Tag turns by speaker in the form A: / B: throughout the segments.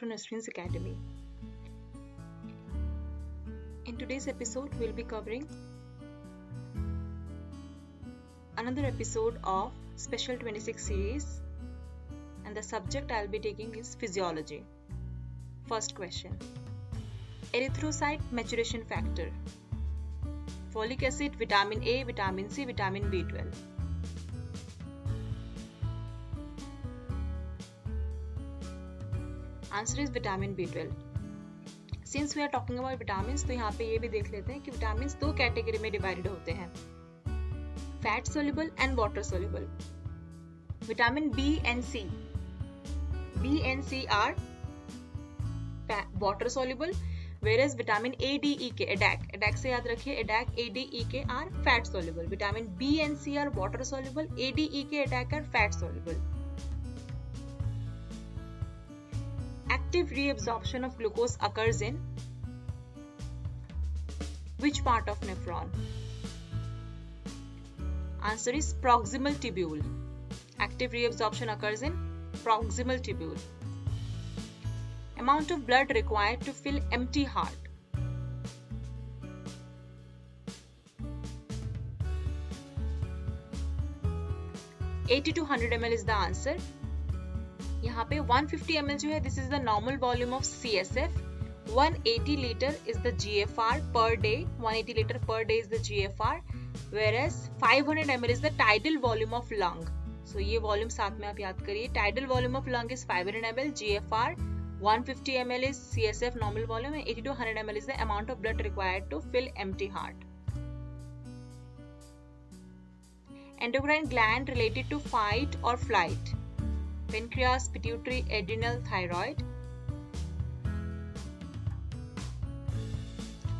A: Nasreen's Academy. In today's episode, we'll be covering another episode of Special 26 series, and the subject I'll be taking is physiology. First question: erythrocyte maturation factor, folic acid, vitamin A, vitamin C, vitamin B12. Answer is vitamin B12. Since we are talking about vitamins, तो यहाँ पे ये भी देख लेते हैं कि vitamins दो कैटेगरी में डिवाइडेड होते हैं, fat soluble and water soluble. Vitamin B and C are water soluble, whereas vitamin A D E K एडैक से याद रखिए, एडैक ए D E K are fat soluble. Vitamin B and C are water soluble, A D E K एडैक are fat soluble. Active reabsorption of glucose occurs in which part of nephron? Answer is proximal tubule. Active reabsorption occurs in proximal tubule. Amount of blood required to fill empty heart. $80 to 100 ml is the answer. यहाँ पे 150 ml जो है, this is the normal volume of CSF. 180 litre is the GFR per day. 180 litre per day is the GFR, whereas 500 ml is the tidal volume of lung. So ये volume साथ में आप याद करिए. Tidal volume of lung is 500 ml, GFR 150 ml is CSF normal volume, and 80 to 100 ml is the amount of blood required to fill empty heart. Endocrine gland related to fight or flight: pancreas, pituitary, adrenal, thyroid.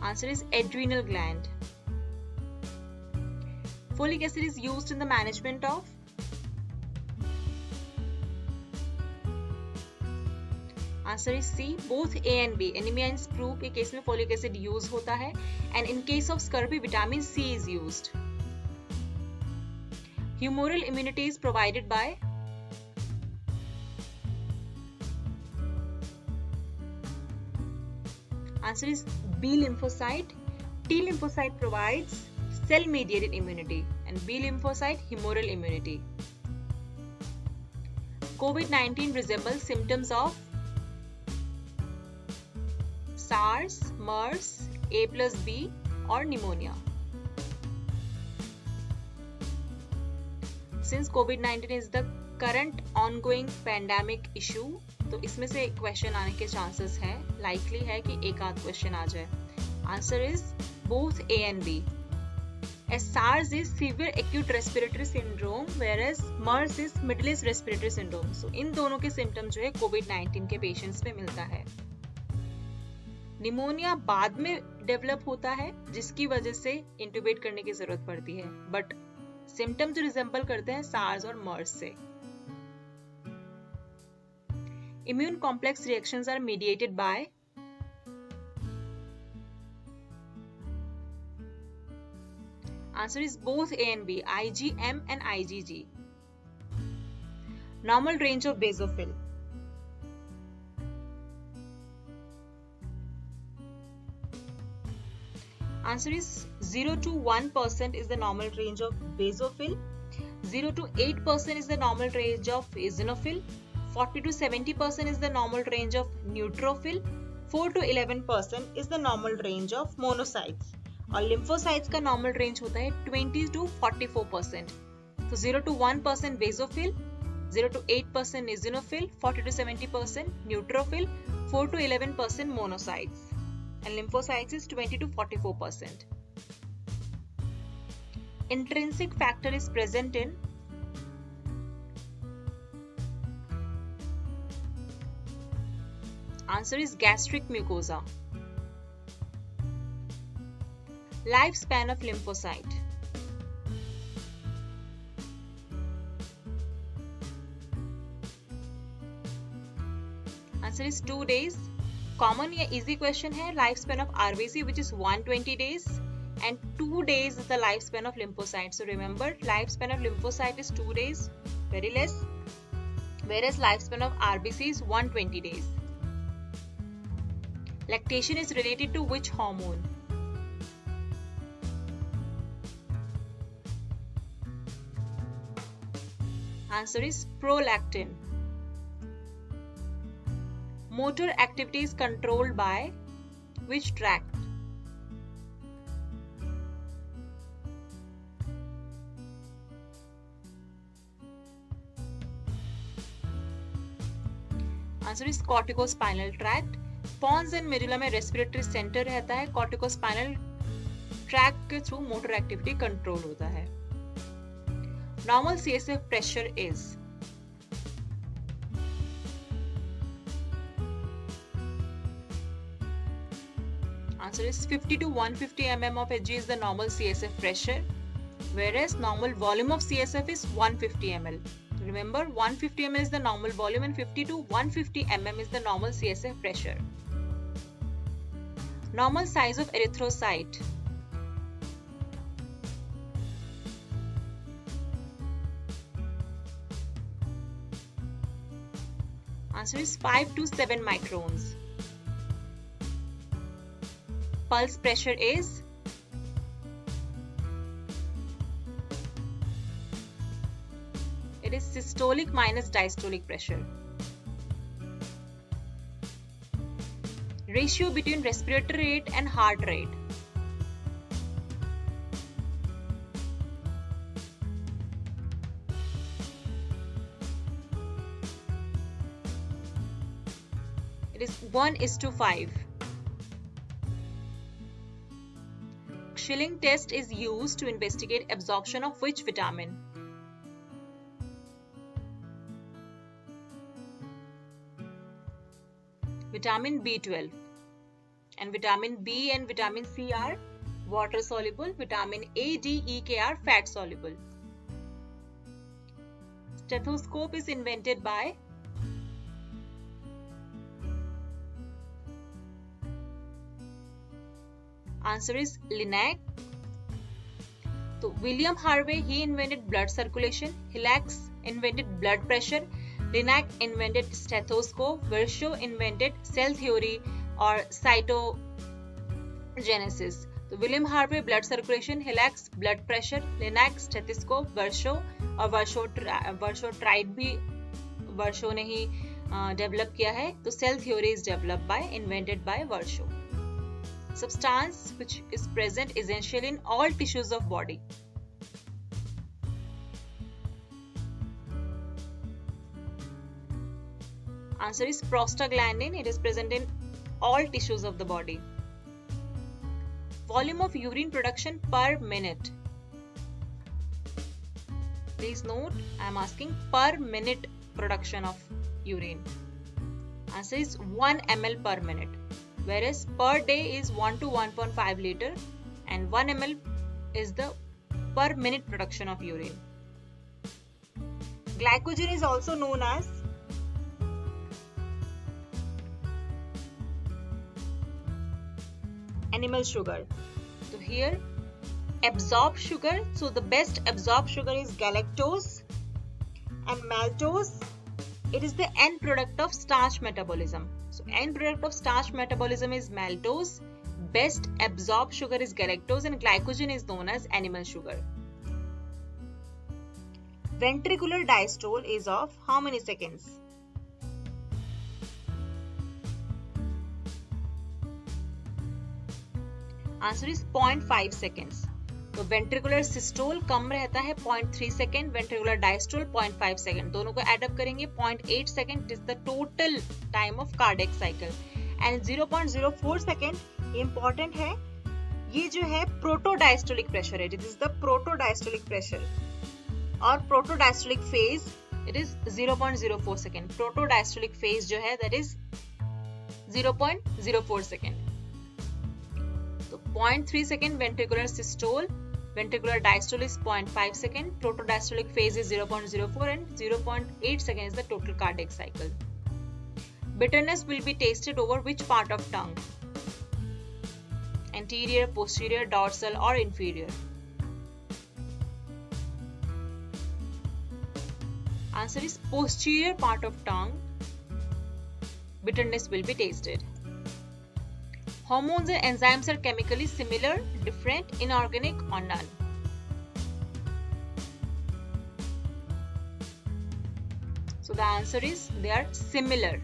A: Answer is adrenal gland. Folic acid is used in the management of Answer is C, both A and B. Anemia and sprue के case में folic acid use होता है, and in case of scurvy vitamin C is used. Humoral immunity is provided by Answer is B lymphocyte. T lymphocyte provides cell-mediated immunity, and B lymphocyte humoral immunity. COVID-19 resembles symptoms of SARS, MERS, A+B, or pneumonia. Since COVID-19 is the current ongoing pandemic issue, तो इसमें से question आने के chances हैं, likely है कि एक आध क्वेश्चन आ जाए. Answer is both A and B. As SARS is severe acute respiratory syndrome, whereas MERS is middle respiratory syndrome. So इन दोनों के सिम्टम जो है COVID-19 के पेशेंट्स में मिलता है. निमोनिया बाद में डेवलप होता है, जिसकी वजह से इंट्यूबेट करने की जरूरत पड़ती है, बट सिम्टम जो रिजेंबल करते हैं SARS और MERS से. Immune complex reactions are mediated by Answer is both A and B, IgM and IgG. Normal range of basophil. Answer is 0 to 1% is the normal range of basophil. 0 to 8% is the normal range of eosinophil. 40 to 70% is the normal range of neutrophil. 4 to 11% is the normal range of monocytes. और lymphocytes का normal range होता है 20 to 44%. तो 0 to 1% basophil, 0 to 8% eosinophil, 40 to 70% neutrophil, 4 to 11% monocytes. And lymphocytes is 20 to 44%. Intrinsic factor is present in Answer is gastric mucosa. Lifespan of lymphocyte. Answer is 2 days. Common या easy question है. Lifespan of RBC which is 120 days and 2 days is the lifespan of lymphocyte. So remember, lifespan of lymphocyte is 2 days, very less, whereas lifespan of RBC is 120 days. Lactation is related to which hormone? Answer is prolactin. Motor activity is controlled by which tract? Answer is corticospinal tract. Pons and medulla में respiratory center रहता है. Corticospinal tract के through motor activity control होता है. Normal CSF pressure is answer is 50 to 150 mm of Hg is the normal CSF pressure, whereas normal volume of CSF is 150 ml. Remember, 150 ml is the normal volume and 50 to 150 mm is the normal CSF pressure. Normal size of erythrocyte. Answer is 5 to 7 microns. Pulse pressure is it is systolic minus diastolic pressure. Ratio between respiratory rate and heart rate. It is 1:5. Schilling test is used to investigate absorption of which vitamin? Vitamin B12. And vitamin B and vitamin C are water soluble. Vitamin A, D, E, K are fat soluble. Stethoscope is invented by answer is Linnaeus. So William Harvey, he invented blood circulation. Hillelax invented blood pressure. Linnaeus invented stethoscope. Virchow invented cell theory or cytogenesis. So William Harvey blood circulation, Hillelax blood pressure, Linnaeus stethoscope, Virchow और Virchow tried भी Virchow ने ही develop किया है. तो cell theory is developed by invented by Virchow. Substance which is present essentially in all tissues of body. Answer is prostaglandin. It is present in all tissues of the body. Volume of urine production per minute. Please note, I am asking per minute production of urine. Answer is 1 ml per minute. Whereas per day is 1 to 1.5 liter and 1 ml is the per minute production of urine. Glycogen is also known as animal sugar. So here absorbed sugar. So the best absorbed sugar is galactose and maltose. It is the end product of starch metabolism. So end product of starch metabolism is maltose. Best absorbed sugar is galactose and glycogen is known as animal sugar. Ventricular diastole is of how many seconds? Answer is 0.5 seconds. तो ventricular systole कम रहता है 0.3 second, ventricular diastole 0.5 second. दोनों को add up करेंगे 0.8 second is the total time of cardiac cycle. And 0.04 second important है. ये जो है प्रोटोडायस्टोलिक प्रेशर है. It is the protodiastolic pressure और protodiastolic phase it is 0.04 second. Protodiastolic phase जो है that is 0.04 second. 0.3 second ventricular systole, ventricular diastole is 0.5 second, protodiastolic phase is 0.04 and 0.8 second is the total cardiac cycle. Bitterness will be tasted over which part of tongue? anterior, posterior, dorsal or inferior? Answer is posterior part of tongue. Bitterness will be tasted. Hormones and enzymes are chemically similar, different, inorganic or none? So the answer is they are similar.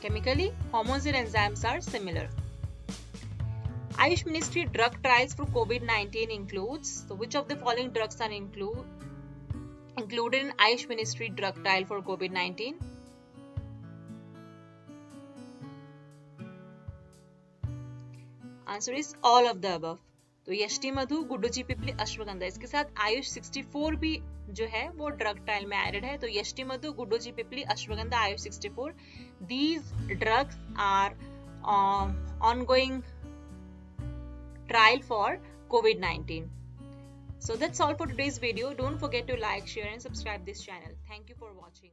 A: Chemically, hormones and enzymes are similar. Ayush Ministry drug trials for COVID-19 includes, so which of the following drugs are included in Ayush Ministry drug trial for COVID-19? Answer is all of the above. तो यष्टि मधु, गुड्डूची पिपली, अश्वगंधा, इसके साथ आयुष 64 भी जो है वो drug trial में added है. तो यष्टि मधु, गुड्डूची पिपली, ashwagandha, Ayush 64, these drugs are ongoing trial for COVID-19. So that's all for today's video. Don't forget to like, share and subscribe this channel. Thank you for watching.